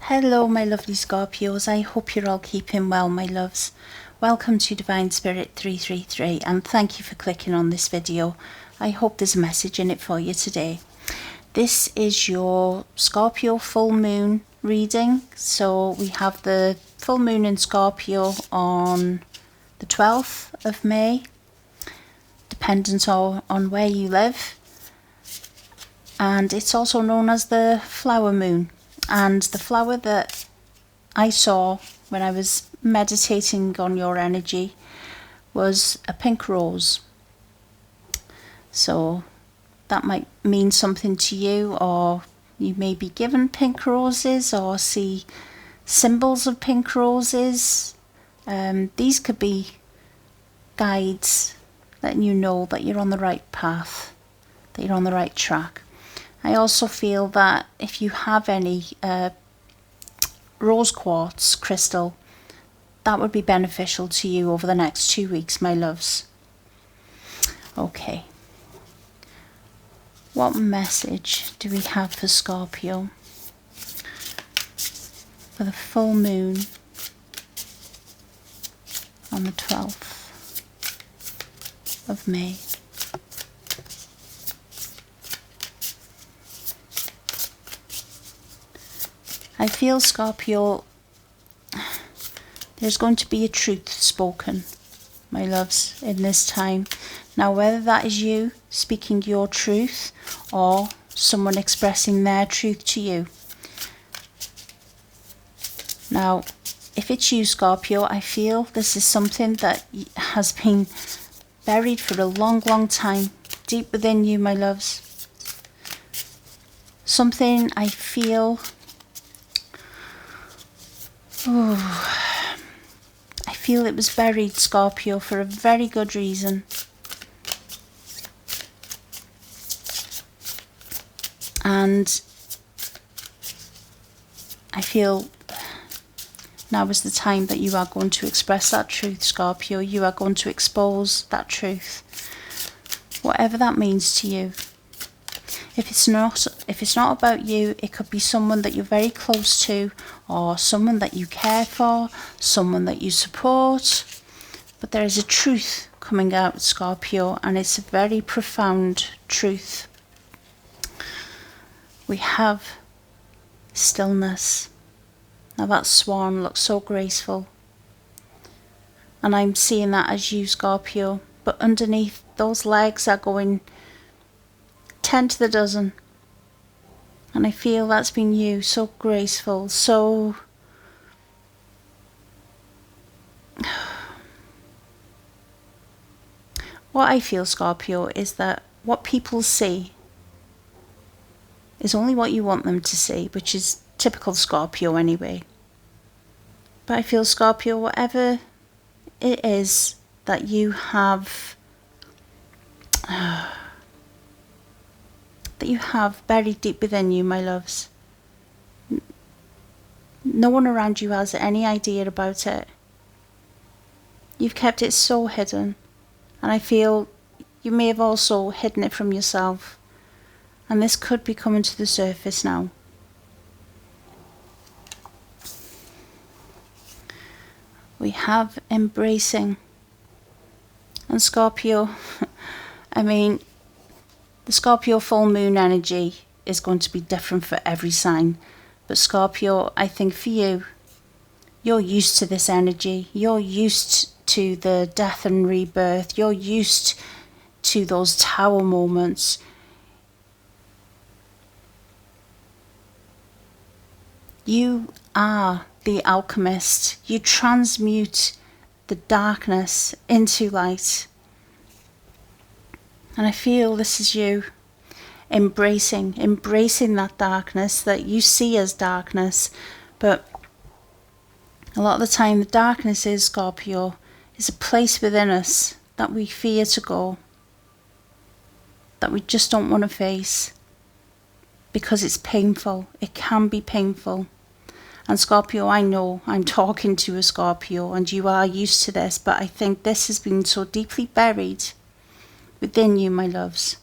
Hello my lovely Scorpios, I hope you're all keeping well my loves. Welcome to Divine Spirit 333 and thank you for clicking on this video. I hope there's a message in it for you today. This is your Scorpio full moon reading. So we have the full moon in Scorpio on the 12th of May, dependent on where you live. And it's also known as the flower moon. And the flower that I saw when I was meditating on your energy was a pink rose. So that might mean something to you, or you may be given pink roses or see symbols of pink roses. These could be guides letting you know that you're on the right path, that you're on the right track. I also feel that if you have any rose quartz crystal, that would be beneficial to you over the next 2 weeks, my loves. Okay. What message do we have for Scorpio for the full moon on the 12th of May? I feel, Scorpio, there's going to be a truth spoken, my loves, in this time. Now, whether that is you speaking your truth or someone expressing their truth to you. Now, if it's you, Scorpio, I feel this is something that has been buried for a long, long time, deep within you, my loves. Something I feel... I feel it was buried, Scorpio, for a very good reason. And I feel now is the time that you are going to express that truth, Scorpio. You are going to expose that truth, whatever that means to you. If it's not about you, it could be someone that you're very close to, or someone that you care for, someone that you support. But there is a truth coming out, Scorpio, and it's a very profound truth. We have stillness. Now that swan looks so graceful. And I'm seeing that as you, Scorpio. But underneath, those legs are going 10 to the dozen. And I feel that's been you, so graceful, so... What I feel, Scorpio, is that what people see is only what you want them to see, which is typical Scorpio anyway. But I feel, Scorpio, whatever it is that you have... that you have buried deep within you, my loves. No one around you has any idea about it. You've kept it so hidden, and I feel you may have also hidden it from yourself, and this could be coming to the surface now. We have embracing, and Scorpio, I mean, the Scorpio full moon energy is going to be different for every sign. But Scorpio, I think for you, you're used to this energy. You're used to the death and rebirth. You're used to those tower moments. You are the alchemist. You transmute the darkness into light. And I feel this is you embracing that darkness that you see as darkness. But a lot of the time the darkness is, Scorpio, is a place within us that we fear to go, that we just don't want to face, because it's painful. It can be painful. And Scorpio, I know I'm talking to a Scorpio and you are used to this, but I think this has been so deeply buried within you, my loves.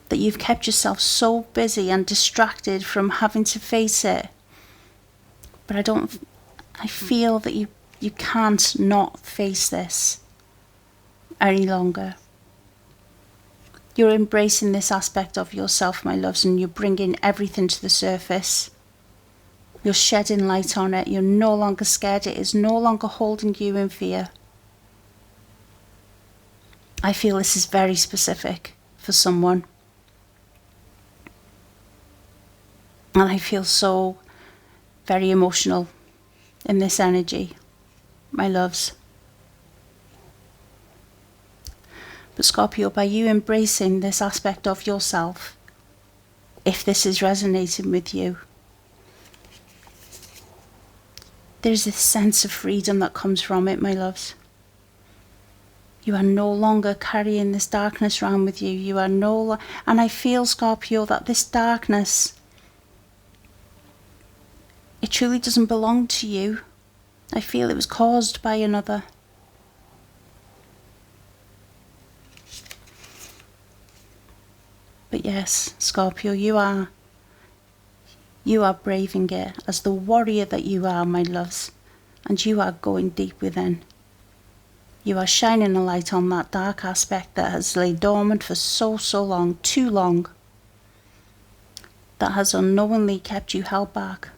that you've kept yourself so busy and distracted from having to face it. But I feel that you can't not face this any longer. You're embracing this aspect of yourself, my loves, and you're bringing everything to the surface. You're shedding light on it. You're no longer scared. It is no longer holding you in fear. I feel this is very specific for someone. And I feel so very emotional in this energy, my loves. But Scorpio, by you embracing this aspect of yourself, if this is resonating with you, there's this sense of freedom that comes from it, my loves. You are no longer carrying this darkness around with you. You are and I feel, Scorpio, that this darkness, it truly doesn't belong to you. I feel it was caused by another. But yes, Scorpio, you are braving it as the warrior that you are, my loves. And you are going deep within. You are shining a light on that dark aspect that has laid dormant for so long, too long. That has unknowingly kept you held back.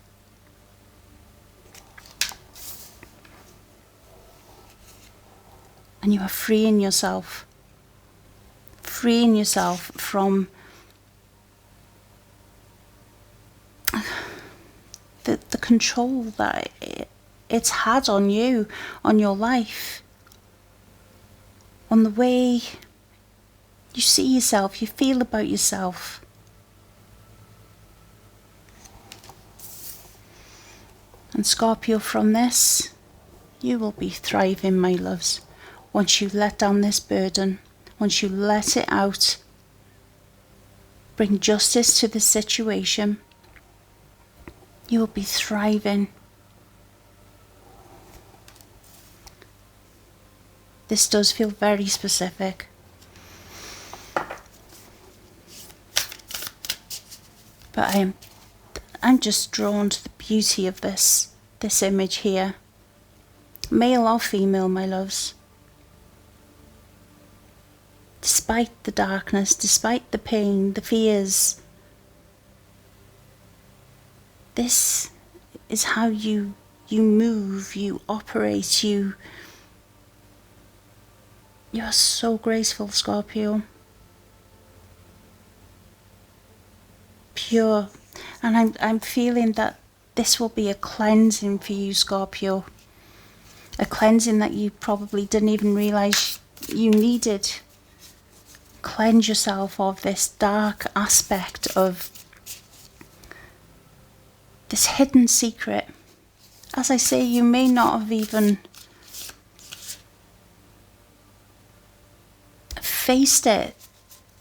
And you are freeing yourself from the control that it's had on you, on your life, on the way you see yourself, you feel about yourself. And Scorpio, from this, you will be thriving, my loves. Once you let down this burden, once you let it out, bring justice to the situation, you will be thriving. This does feel very specific. But I'm just drawn to the beauty of this image here. Male or female, my loves. Despite the darkness, despite the pain, the fears, this is how you move, you operate, you are so graceful, Scorpio. Pure. And I'm feeling that this will be a cleansing for you, Scorpio. A cleansing that you probably didn't even realise you needed. Cleanse yourself of this dark aspect of this hidden secret. As I say, you may not have even faced it,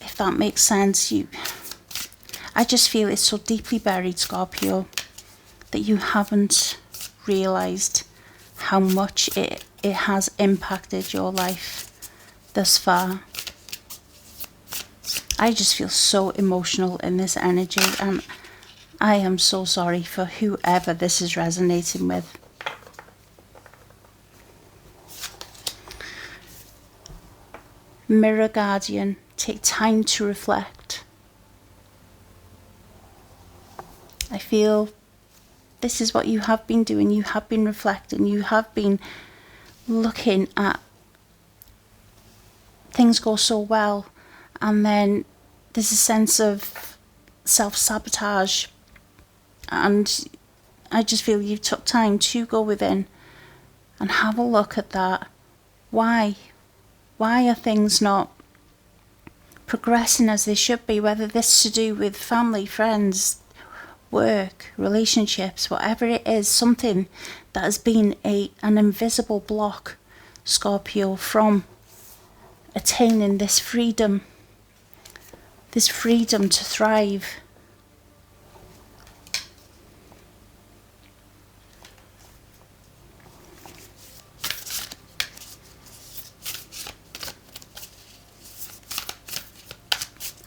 if that makes sense. I just feel it's so deeply buried, Scorpio, that you haven't realised how much it has impacted your life thus far. I just feel so emotional in this energy, and I am so sorry for whoever this is resonating with. Mirror Guardian, take time to reflect. I feel this is what you have been doing. You have been reflecting. You have been looking at things go so well, and then there's a sense of self-sabotage, and I just feel you took time to go within and have a look at that. Why are things not progressing as they should be? Whether this is to do with family, friends, work, relationships, whatever it is, something that has been an invisible block, Scorpio, from attaining this freedom to thrive.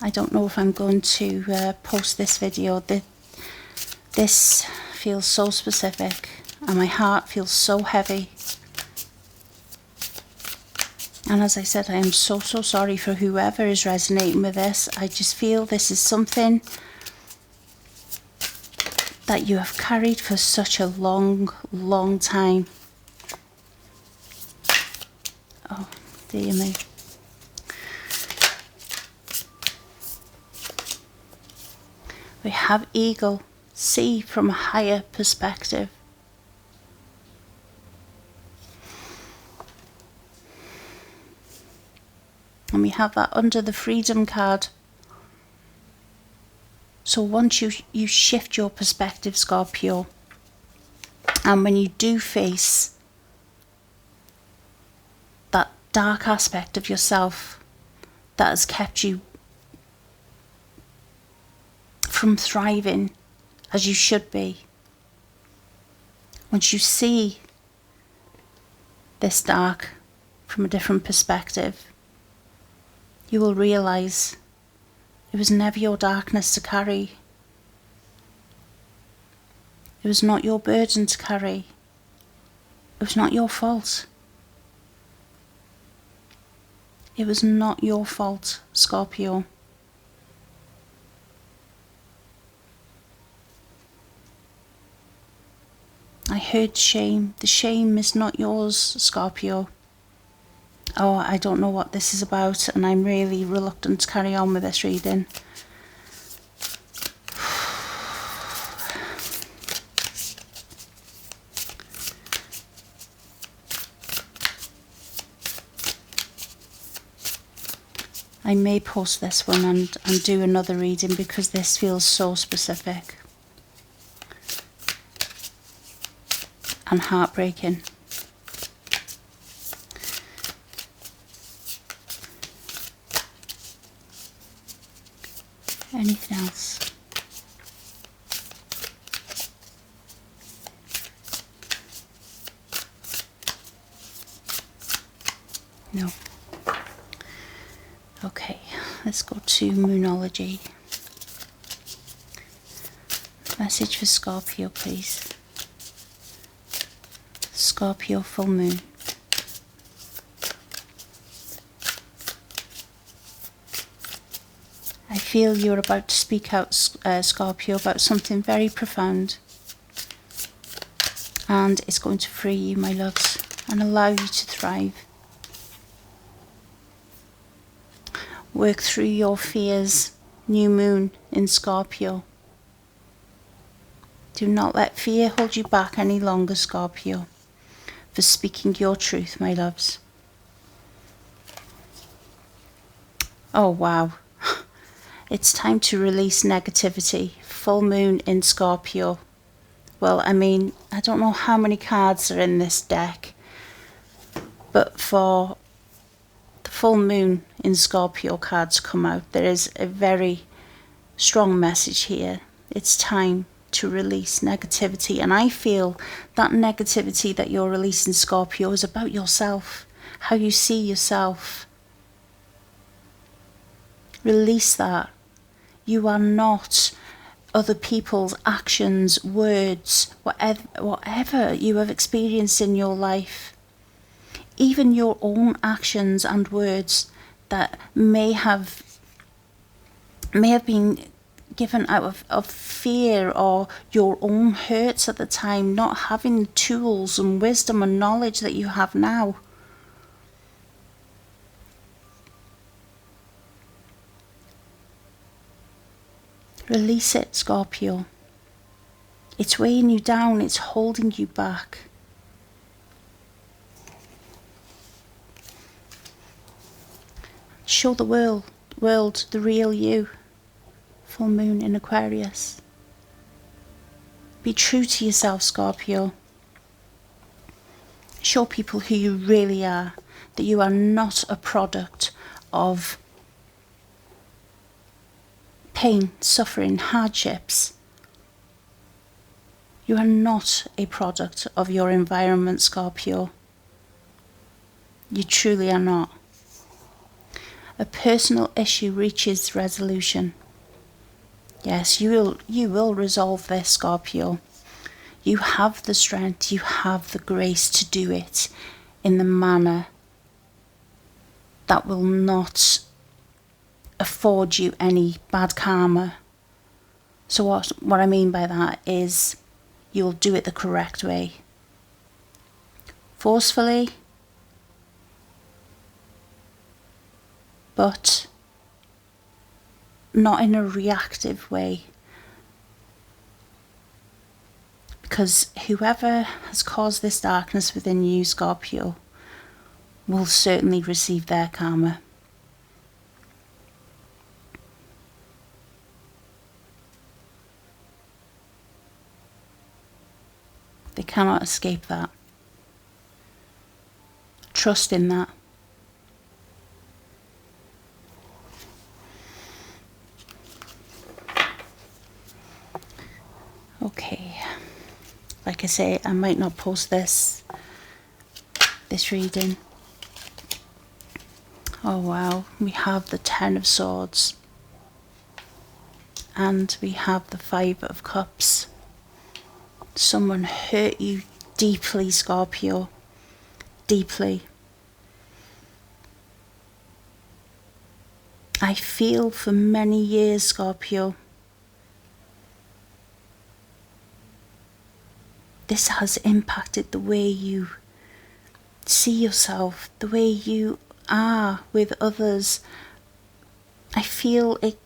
I don't know if I'm going to post this video. This feels so specific and my heart feels so heavy. And as I said, I am so sorry for whoever is resonating with this. I just feel this is something that you have carried for such a long time. Oh, dear me. We have eagle, see from a higher perspective. And we have that under the freedom card. So once you shift your perspective, Scorpio, and when you do face that dark aspect of yourself that has kept you from thriving as you should be, once you see this dark from a different perspective, you will realize it was never your darkness to carry. It was not your burden to carry. It was not your fault. It was not your fault, Scorpio. I heard shame. The shame is not yours, Scorpio. Oh, I don't know what this is about, and I'm really reluctant to carry on with this reading. I may post this one and do another reading because this feels so specific and heartbreaking. Anything else? No. Okay, let's go to Moonology. Message for Scorpio, please. Scorpio full moon. I feel you're about to speak out, Scorpio, about something very profound. And it's going to free you, my loves, and allow you to thrive. Work through your fears, new moon in Scorpio. Do not let fear hold you back any longer, Scorpio, for speaking your truth, my loves. Oh, wow. It's time to release negativity. Full moon in Scorpio. Well, I mean, I don't know how many cards are in this deck, but for the full moon in Scorpio cards come out, there is a very strong message here. It's time to release negativity, and I feel that negativity that you're releasing, Scorpio, is about yourself, how you see yourself. Release that. You are not other people's actions, words, whatever you have experienced in your life. Even your own actions and words that may have been given out of fear or your own hurts at the time, not having the tools and wisdom and knowledge that you have now. Release it, Scorpio. It's weighing you down, it's holding you back. Show the world the real you. Full moon in Aquarius. Be true to yourself, Scorpio. Show people who you really are, that you are not a product of pain, suffering, hardships. You are not a product of your environment, Scorpio. You truly are not. A personal issue reaches resolution. Yes, you will resolve this, Scorpio. You have the strength, you have the grace to do it in the manner that will not afford you any bad karma. So what I mean by that is you'll do it the correct way. Forcefully, but not in a reactive way. Because whoever has caused this darkness within you, Scorpio, will certainly receive their karma. They cannot escape that. Trust in that. Okay. Like I say, I might not post this reading. Oh wow, we have the 10 of Swords. And we have the 5 of Cups. Someone hurt you deeply, Scorpio. Deeply. I feel for many years, Scorpio, this has impacted the way you see yourself, the way you are with others. I feel it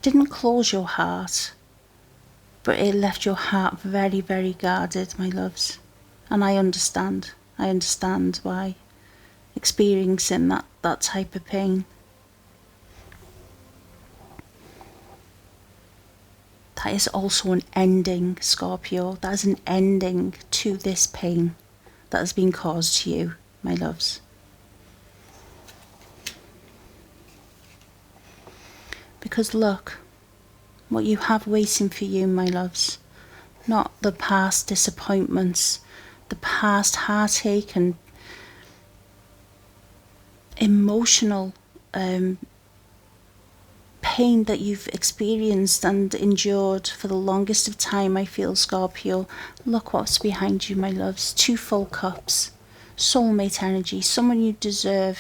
didn't close your heart, but it left your heart very, very guarded, my loves. And I understand why experiencing that type of pain. That is also an ending, Scorpio. That is an ending to this pain that has been caused to you, my loves. Because look, what you have waiting for you, my loves, not the past disappointments, the past heartache and emotional pain that you've experienced and endured for the longest of time, I feel, Scorpio. Look what's behind you, my loves. 2 full cups. Soulmate energy. Someone you deserve.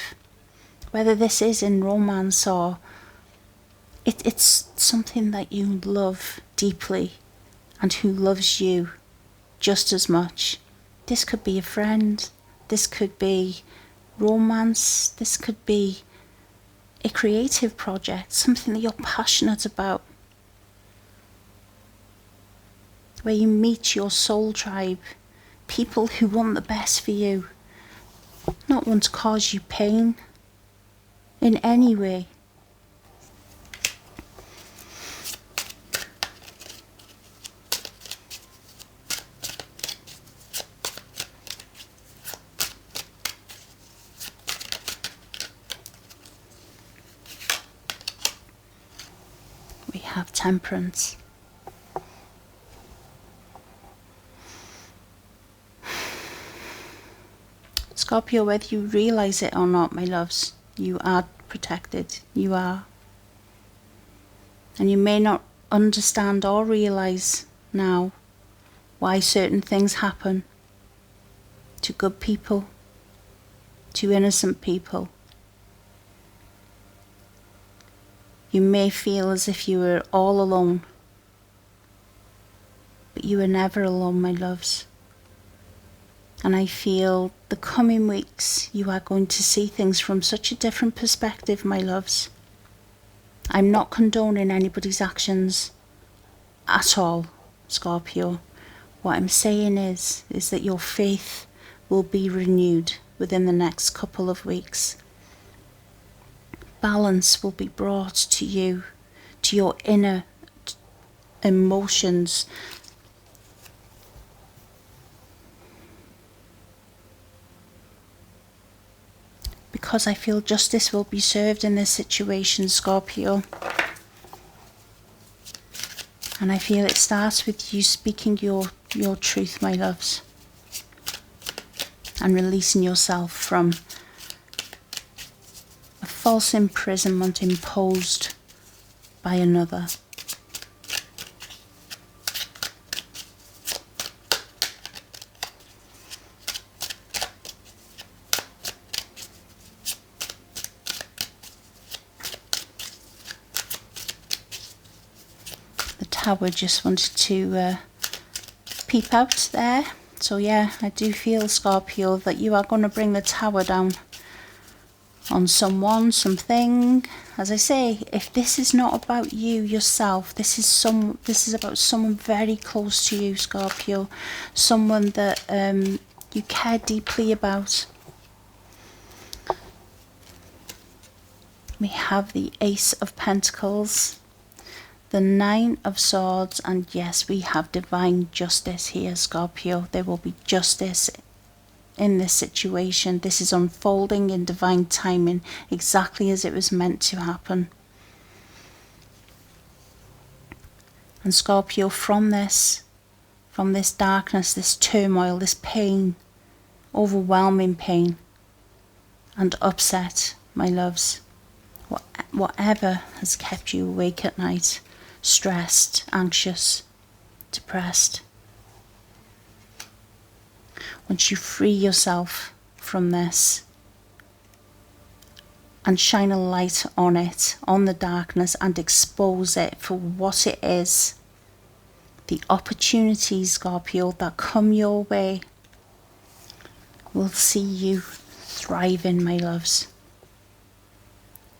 Whether this is in romance or it's something that you love deeply and who loves you just as much. This could be a friend. This could be romance. This could be a creative project, something that you're passionate about, where you meet your soul tribe, people who want the best for you, not want to cause you pain in any way. We have Temperance. Scorpio, whether you realize it or not, my loves, you are protected. You are. And you may not understand or realize now why certain things happen to good people, to innocent people. You may feel as if you were all alone, but you are never alone, my loves. And I feel the coming weeks you are going to see things from such a different perspective, my loves. I'm not condoning anybody's actions at all, Scorpio. What I'm saying is that your faith will be renewed within the next couple of weeks. Balance will be brought to you, to your inner emotions. Because I feel justice will be served in this situation, Scorpio. And I feel it starts with you speaking your truth, my loves. And releasing yourself from false imprisonment imposed by another. The Tower just wanted to peep out there. So yeah, I do feel, Scorpio, that you are going to bring the Tower down on someone, something. As I say, if this is not about you yourself, this is about someone very close to you, Scorpio, someone that you care deeply about. We have the Ace of Pentacles, the Nine of Swords, and yes, we have divine justice here, Scorpio. There will be justice in this situation. This is unfolding in divine timing, exactly as it was meant to happen. And Scorpio, from this darkness, this turmoil, this pain, overwhelming pain and upset, my loves, whatever has kept you awake at night, stressed, anxious, depressed, once you free yourself from this and shine a light on it, on the darkness, and expose it for what it is, the opportunities, Scorpio, that come your way will see you thriving, my loves.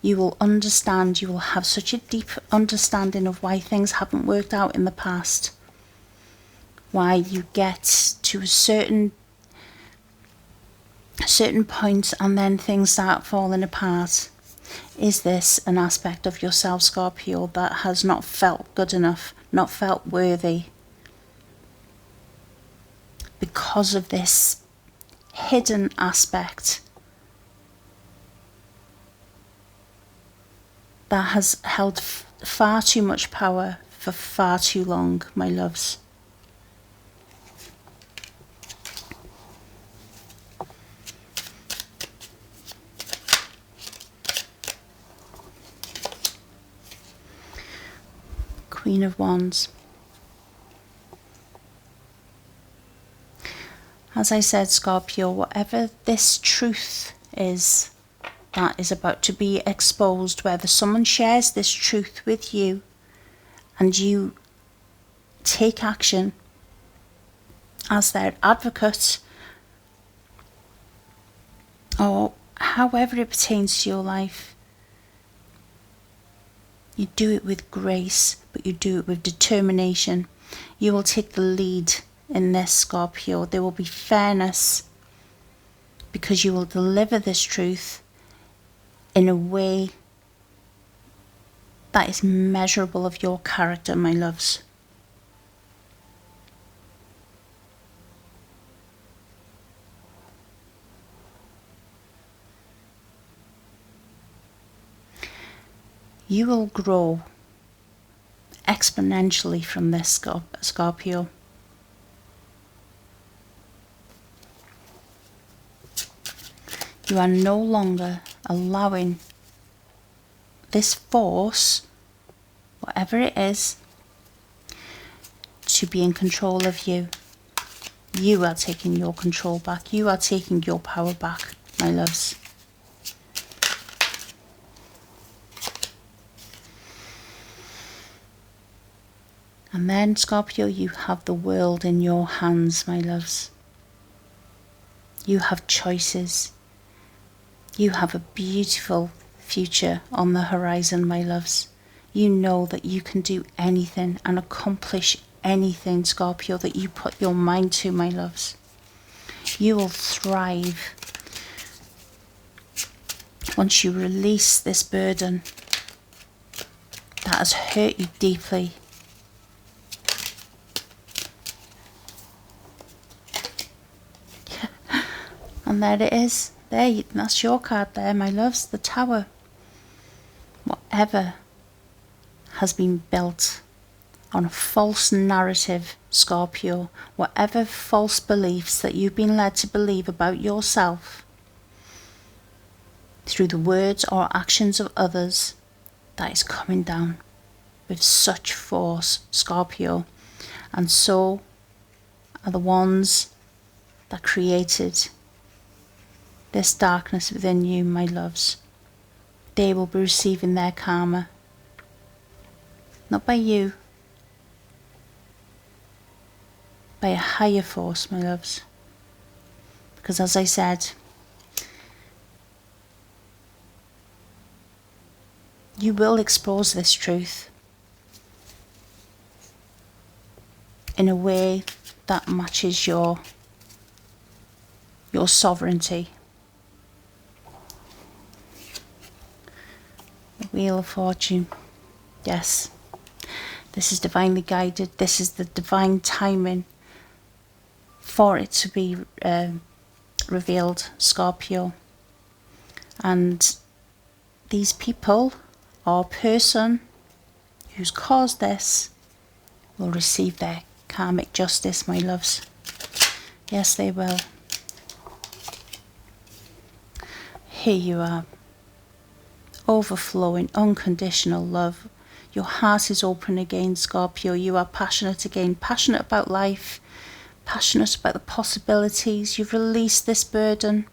You will understand, you will have such a deep understanding of why things haven't worked out in the past, why you get to a certain point and then things start falling apart. Is this an aspect of yourself, Scorpio, that has not felt good enough, not felt worthy, because of this hidden aspect that has held far too much power for far too long, my loves? Queen of Wands. As I said, Scorpio, whatever this truth is that is about to be exposed, whether someone shares this truth with you and you take action as their advocate, or however it pertains to your life, you do it with grace, but you do it with determination. You will take the lead in this, Scorpio. There will be fairness because you will deliver this truth in a way that is measurable of your character, my loves. You will grow exponentially from this, Scorpio. You are no longer allowing this force, whatever it is, to be in control of you. You are taking your control back. You are taking your power back, my loves. And then, Scorpio, you have the world in your hands, my loves. You have choices. You have a beautiful future on the horizon, my loves. You know that you can do anything and accomplish anything, Scorpio, that you put your mind to, my loves. You will thrive once you release this burden that has hurt you deeply. And there it is. There, that's your card there, my loves. The Tower. Whatever has been built on a false narrative, Scorpio, whatever false beliefs that you've been led to believe about yourself, through the words or actions of others that is coming down with such force, Scorpio. And so are the ones that created this darkness within you, my loves. They will be receiving their karma. Not by you, by a higher force, my loves. Because as I said, you will expose this truth in a way that matches your sovereignty. The Wheel of Fortune. Yes, this is divinely guided. This is the divine timing for it to be revealed, Scorpio. And these people or person who's caused this will receive their karmic justice, my loves. Yes, they will. Here you are. Overflowing, unconditional love. Your heart is open again, Scorpio. You are passionate again. Passionate about life. Passionate about the possibilities. You've released this burden.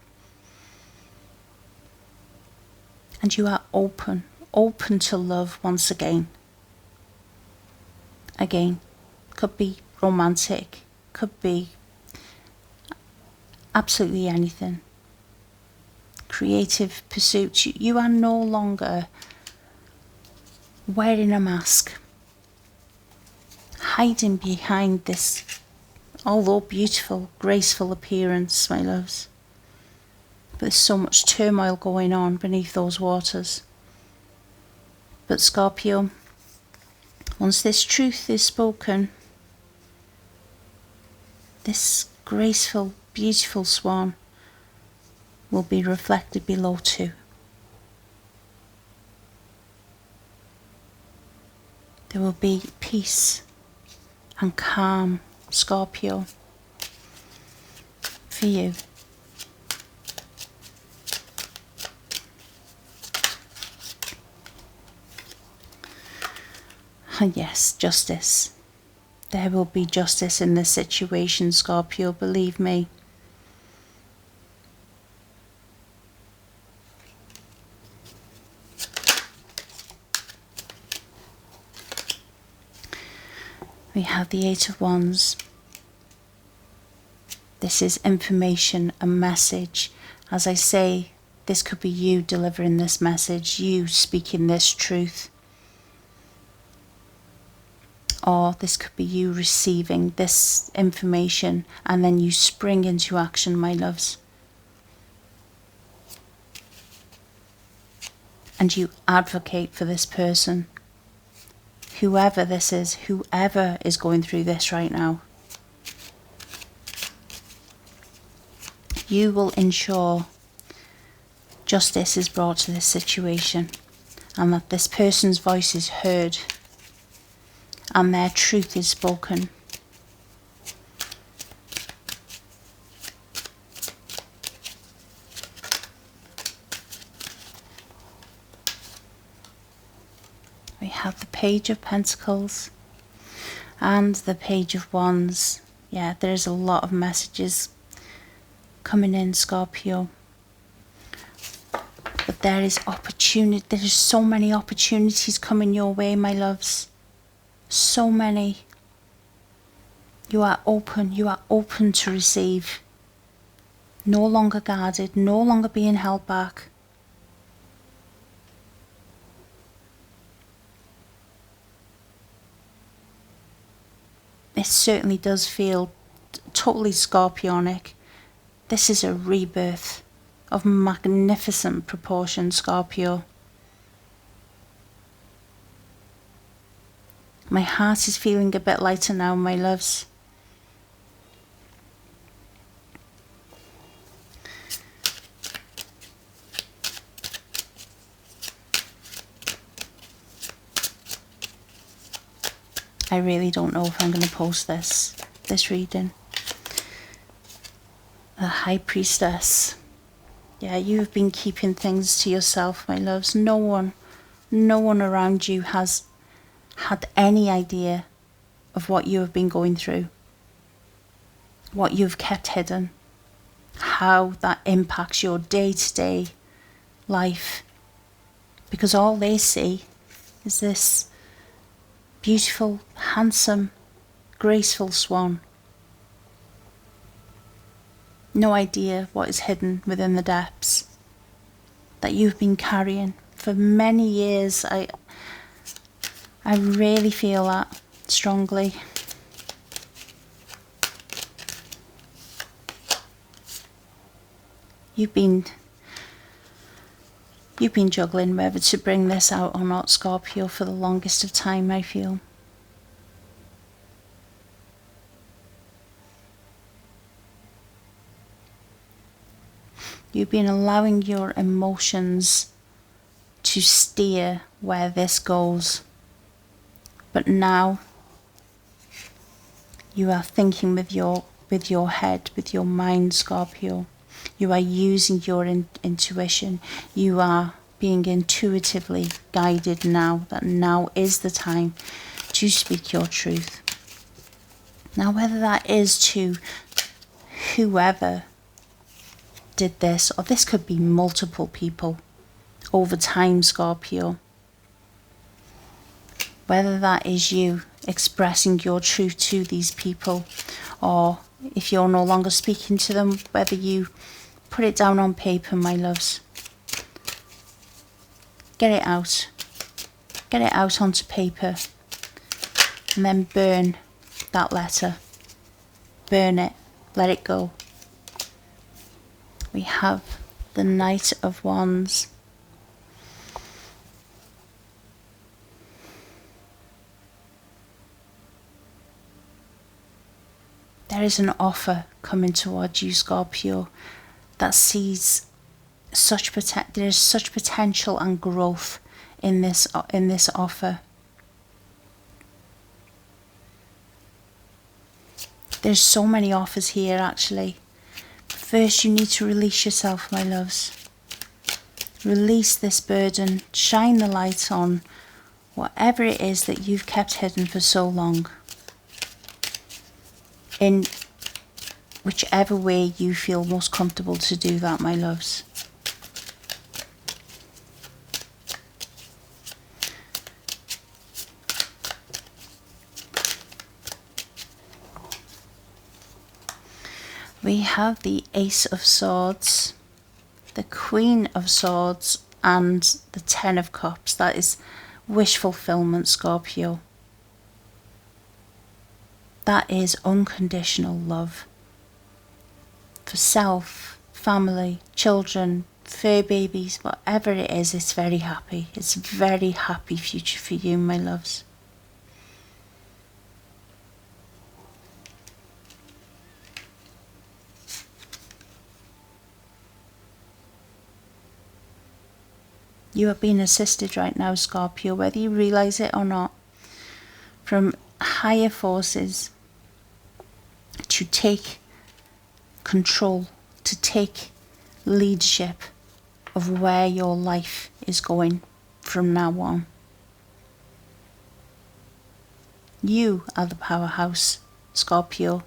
And you are open. Open to love once again. Again. Could be romantic. Could be absolutely anything. Creative pursuits. You are no longer wearing a mask, hiding behind this, although beautiful, graceful appearance, my loves. But there's so much turmoil going on beneath those waters. But Scorpio, once this truth is spoken, this graceful, beautiful swan will be reflected below too. There will be peace and calm, Scorpio, for you. And yes, justice. There will be justice in this situation, Scorpio, believe me. We have the Eight of Wands. This is information, a message. As I say, this could be you delivering this message, you speaking this truth. Or this could be you receiving this information and then you spring into action, my loves. And you advocate for this person. Whoever this is, whoever is going through this right now. You will ensure justice is brought to this situation and that this person's voice is heard and their truth is spoken. We have the Page of Pentacles and the Page of Wands. Yeah, there's a lot of messages coming in, Scorpio. But there is opportunity. There's so many opportunities coming your way, my loves. So many. You are open. You are open to receive. No longer guarded. No longer being held back. It certainly does feel totally Scorpionic. This is a rebirth of magnificent proportion, Scorpio. My heart is feeling a bit lighter now, my loves. I really don't know if I'm going to post this reading. The High Priestess. Yeah, you have been keeping things to yourself, my loves. No one around you has had any idea of what you have been going through, what you've kept hidden, how that impacts your day-to-day life. Because all they see is this beautiful, handsome, graceful swan. No idea what is hidden within the depths that you've been carrying for many years. I really feel that strongly. You've been juggling whether to bring this out or not, Scorpio, for the longest of time, I feel. You've been allowing your emotions to steer where this goes. But now you are thinking with your head, with your mind, Scorpio. You are using your intuition. You are being intuitively guided now, that now is the time to speak your truth. Now, whether that is to whoever did this, or this could be multiple people over time, Scorpio. Whether that is you expressing your truth to these people, or if you're no longer speaking to them, whether you put it down on paper, my loves. Get it out. Get it out onto paper. And then burn that letter. Burn it. Let it go. We have the Knight of Wands. There is an offer coming towards you, Scorpio, that sees there is such potential and growth in this offer. There's so many offers here, actually. First, you need to release yourself, my loves. Release this burden. Shine the light on whatever it is that you've kept hidden for so long. In whichever way you feel most comfortable to do that, my loves. We have the Ace of Swords, the Queen of Swords, and the Ten of Cups. That is wish fulfillment, Scorpio. That is unconditional love. For self, family, children, fur babies, whatever it is, it's very happy. It's a very happy future for you, my loves. You are being assisted right now, Scorpio, whether you realise it or not, from higher forces to take control, to take leadership of where your life is going from now on. You are the powerhouse, Scorpio.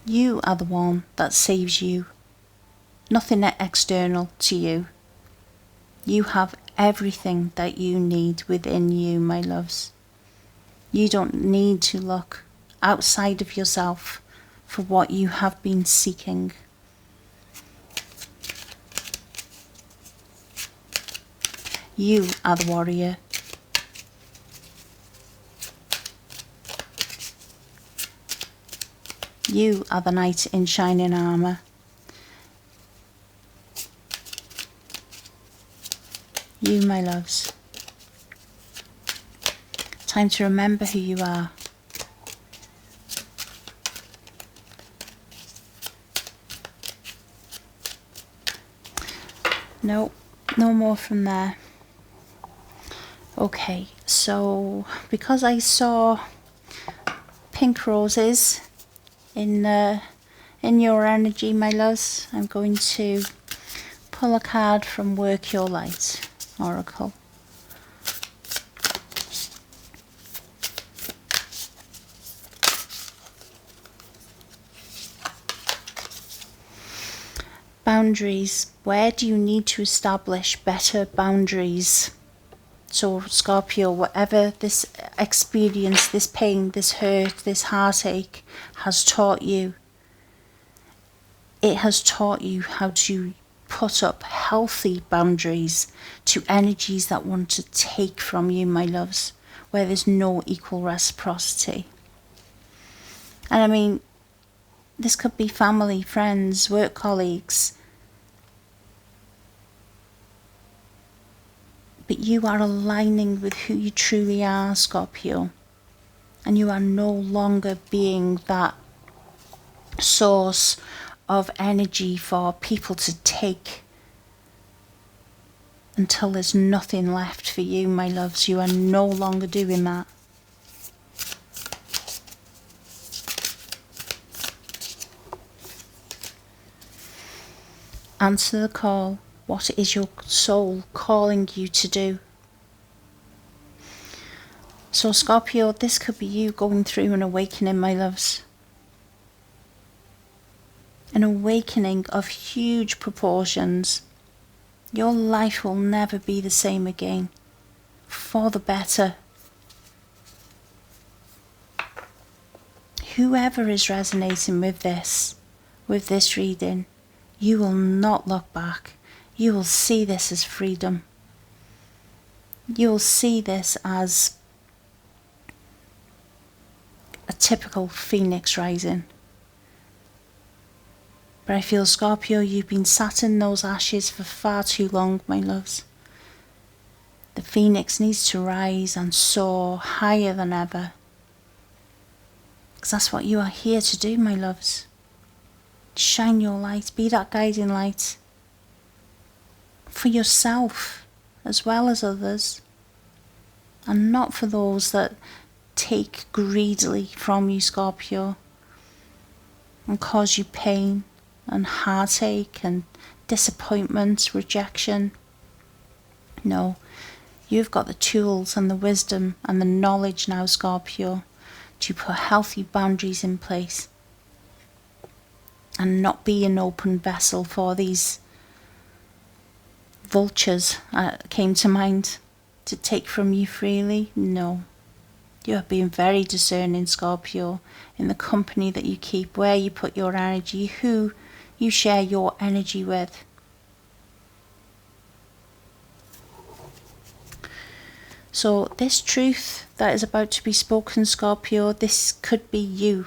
You are the one that saves you. Nothing external to you. You have everything that you need within you, my loves. You don't need to look outside of yourself for what you have been seeking. You are the warrior. You are the knight in shining armour. You, my loves. Time to remember who you are. No more from there. Okay, so because I saw pink roses in In your energy, my loves, I'm going to pull a card from Work Your Light Oracle. Boundaries. Where do you need to establish better boundaries? So Scorpio, whatever this experience, this pain, this hurt, this heartache has taught you, it has taught you how to put up healthy boundaries to energies that want to take from you, my loves, where there's no equal reciprocity. And I mean, this could be family, friends, work colleagues. But you are aligning with who you truly are, Scorpio. And you are no longer being that source of energy for people to take until there's nothing left for you, my loves. You are no longer doing that. Answer the call. What is your soul calling you to do? So Scorpio, this could be you going through an awakening, my loves. An awakening of huge proportions. Your life will never be the same again. For the better. Whoever is resonating with this reading, you will not look back. You will see this as freedom. You will see this as a typical phoenix rising. But I feel, Scorpio, you've been sat in those ashes for far too long, my loves. The phoenix needs to rise and soar higher than ever. Because that's what you are here to do, my loves. Shine your light, be that guiding light. For yourself as well as others. And not for those that take greedily from you, Scorpio. And cause you pain and heartache and disappointment, rejection. No, you've got the tools and the wisdom and the knowledge now, Scorpio, to put healthy boundaries in place and not be an open vessel for these vultures came to mind to take from you freely. No, you are being very discerning, Scorpio, in the company that you keep, where you put your energy, who you share your energy with. So this truth that is about to be spoken, Scorpio, this could be you.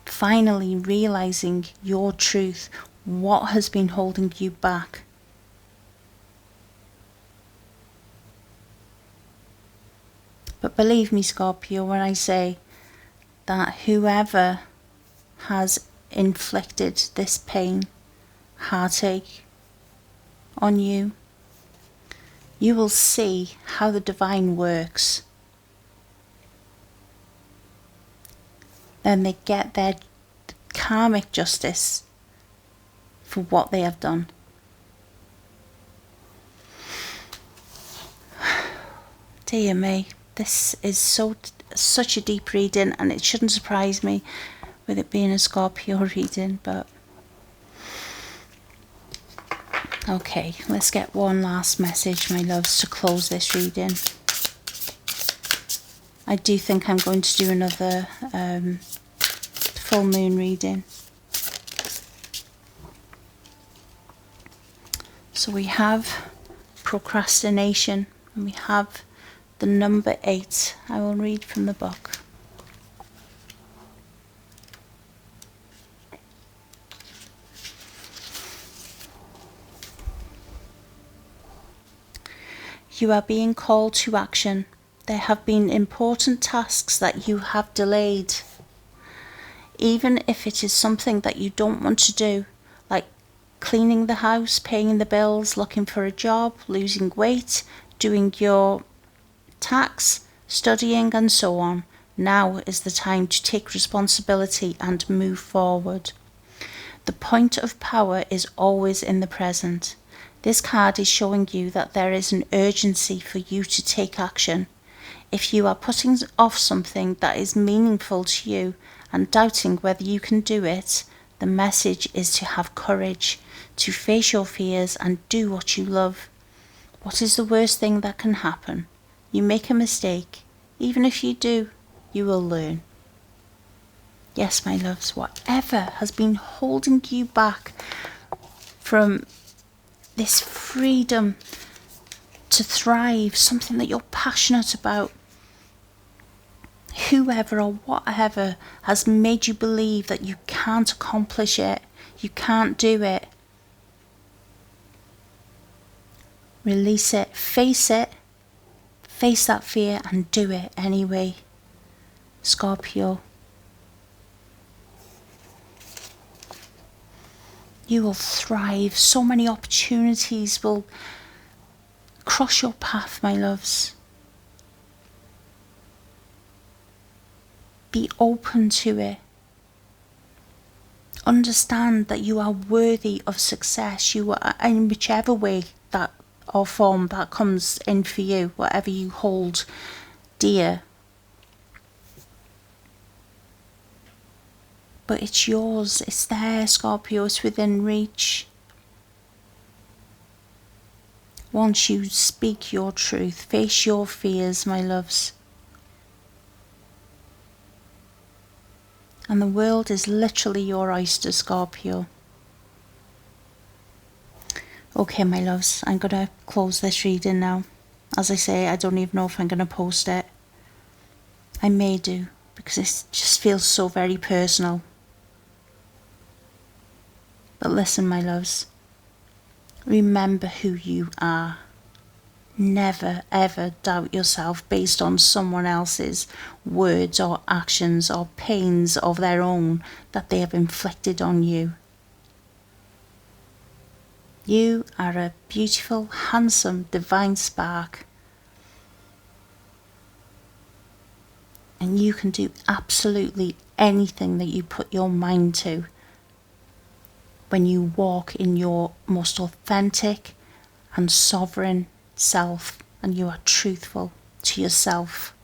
Finally realizing your truth, what has been holding you back. But believe me, Scorpio, when I say that whoever has inflicted this pain, heartache on you, you will see how the divine works. Then they get their karmic justice for what they have done. Dear me, this is such a deep reading, and it shouldn't surprise me with it being a Scorpio reading, but okay, let's get one last message, my loves, to close this reading. I do think I'm going to do another full moon reading. So we have procrastination, and we have the number 8. I will read from the book. You are being called to action. There have been important tasks that you have delayed. Even if it is something that you don't want to do, like cleaning the house, paying the bills, looking for a job, losing weight, doing your tax, studying, and so on. Now is the time to take responsibility and move forward. The point of power is always in the present. This card is showing you that there is an urgency for you to take action. If you are putting off something that is meaningful to you and doubting whether you can do it, the message is to have courage, to face your fears and do what you love. What is the worst thing that can happen? You make a mistake. Even if you do, you will learn. Yes, my loves, whatever has been holding you back from this freedom to thrive, something that you're passionate about, whoever or whatever has made you believe that you can't accomplish it, you can't do it, release it, face that fear and do it anyway. Scorpio, you will thrive. So many opportunities will cross your path, my loves. Be open to it. Understand that you are worthy of success. You are, in whichever way that or form that comes in for you, whatever you hold dear. But it's yours, it's there, Scorpio, it's within reach. Once you speak your truth, face your fears, my loves. And the world is literally your oyster, Scorpio. Okay, my loves, I'm going to close this reading now. As I say, I don't even know if I'm going to post it. I may do, because it just feels so very personal. But listen, my loves, remember who you are. Never ever doubt yourself based on someone else's words or actions or pains of their own that they have inflicted on you. You are a beautiful, handsome, divine spark. And you can do absolutely anything that you put your mind to when you walk in your most authentic and sovereign self and you are truthful to yourself.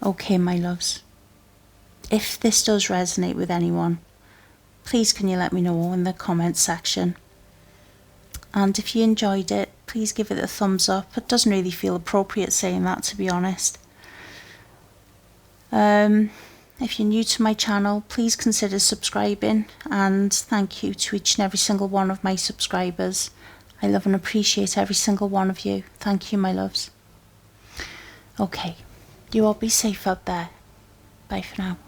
Okay, my loves, if this does resonate with anyone, please can you let me know in the comments section. And if you enjoyed it, please give it a thumbs up. It doesn't really feel appropriate saying that, to be honest. If you're new to my channel, please consider subscribing, and thank you to each and every single one of my subscribers. I love and appreciate every single one of you. Thank you, my loves. Okay, you all be safe out there. Bye for now.